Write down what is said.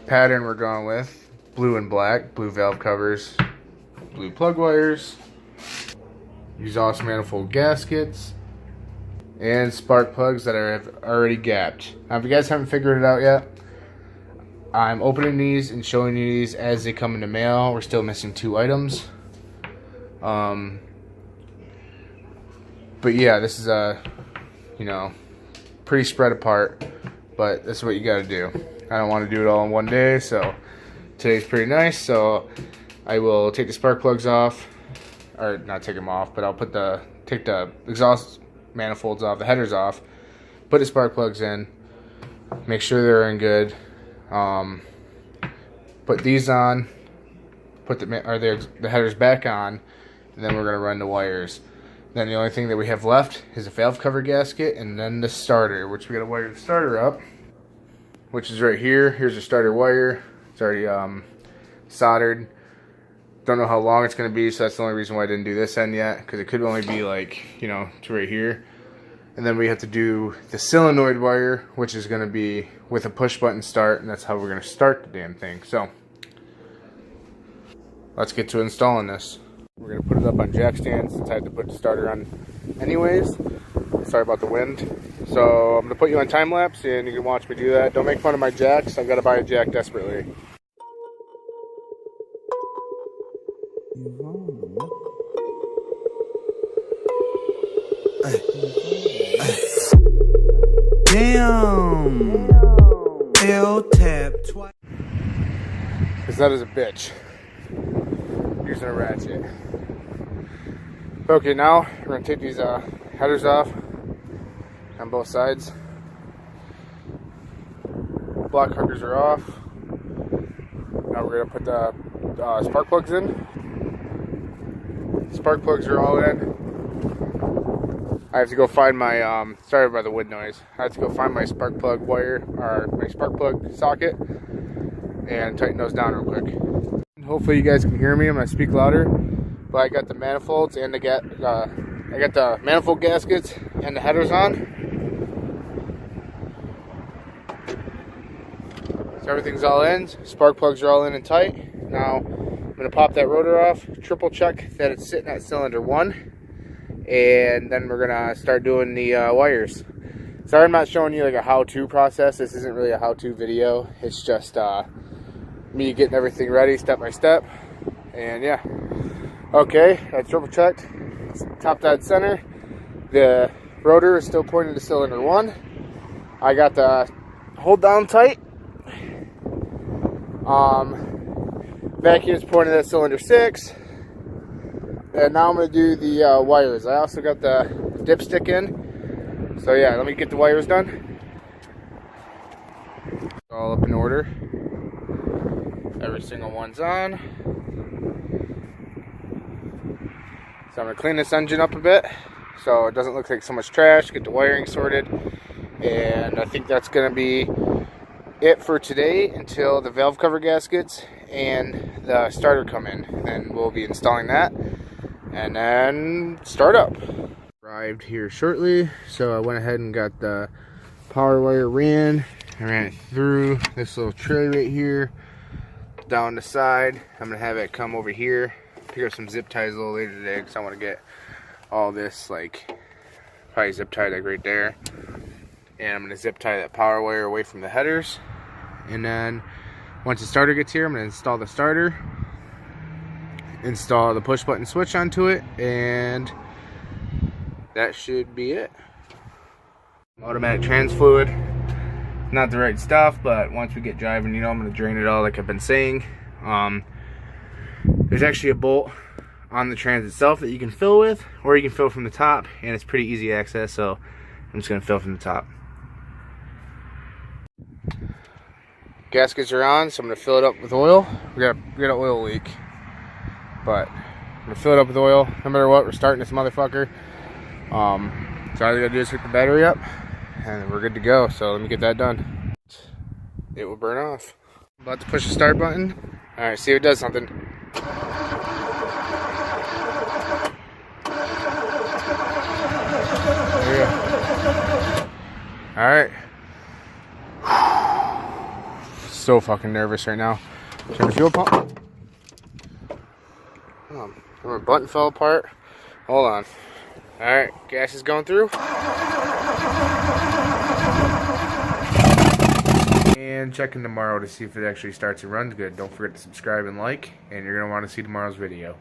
Pattern we're going with blue and black, blue valve covers, blue plug wires, exhaust manifold gaskets, and spark plugs that are already gapped. Now, if you guys haven't figured it out yet, I'm opening these and showing you these as they come in the mail. We're still missing 2 items. But yeah, this is pretty spread apart, but this is what you got to do. I don't want to do it all in one day, so today's pretty nice. So I will take the spark plugs off, or not take them off, but I'll take the exhaust manifolds off, the headers off, put the spark plugs in, make sure they're in good. Put these on, put the headers back on, and then we're going to run the wires. Then the only thing that we have left is a valve cover gasket and then the starter, which we got to wire the starter up, which is right here. Here's the starter wire. It's already soldered. Don't know how long it's going to be, so that's the only reason why I didn't do this end yet, because it could only be like, to right here. And then we have to do the solenoid wire, which is going to be with a push button start, and that's how we're going to start the damn thing. So let's get to installing this. We're going to put it up on jack stands since I had to put the starter on anyways. Sorry about the wind. So I'm going to put you on time lapse and you can watch me do that. Don't make fun of my jacks. I've got to buy a jack desperately. Damn. L tap twice. Because that is a bitch. Using a ratchet. Okay, now we're going to take these headers off on both sides. Block hookers are off. Now we're going to put the spark plugs in. Spark plugs are all in. I have to go find my, sorry about the wood noise. I have to go find my spark plug wire, or my spark plug socket, and tighten those down real quick. Hopefully you guys can hear me. I'm going to speak louder. But I got the manifolds and I got the manifold gaskets and the headers on. So everything's all in. Spark plugs are all in and tight. Now I'm going to pop that rotor off, triple check that it's sitting at cylinder 1, and then we're going to start doing the wires. Sorry I'm not showing you like a how-to process. This isn't really a how-to video. It's just me getting everything ready step by step. And yeah. Okay, I triple checked. Top dead center. The rotor is still pointing to cylinder 1. I got the hold down tight. Vacuum is pointing at cylinder 6. And now I'm going to do the wires. I also got the dipstick in. So yeah, let me get the wires done. All up in order. Every single one's on. So I'm going to clean this engine up a bit so it doesn't look like so much trash, get the wiring sorted, and I think that's going to be it for today until the valve cover gaskets and the starter come in. Then we'll be installing that and then start up. Arrived here shortly, so I went ahead and got the power wire ran. I ran it through this little tray right here, down the side. I'm going to have it come over here. Pick up some zip ties a little later today because I want to get all this, like, probably zip tie like right there. And I'm going to zip tie that power wire away from the headers. And then once the starter gets here, I'm going to install the starter, install the push button switch onto it, and that should be it. Automatic trans fluid, not the right stuff, but once we get driving, I'm going to drain it all like I've been saying. There's actually a bolt on the trans itself that you can fill with, or you can fill from the top, and it's pretty easy access, so I'm just going to fill from the top. Gaskets are on, so I'm going to fill it up with oil. We got an oil leak, but I'm going to fill it up with oil. No matter what, we're starting this motherfucker. So all I gotta do is hook the battery up, and we're good to go. So let me get that done. It will burn off. About to push the start button. All right, see if it does something. There we go. All right. so fucking nervous right now. Turn the fuel pump. My button fell apart. Hold on. Alright, gas is going through. And checking tomorrow to see if it actually starts and runs good. Don't forget to subscribe and like, and you're going to want to see tomorrow's video.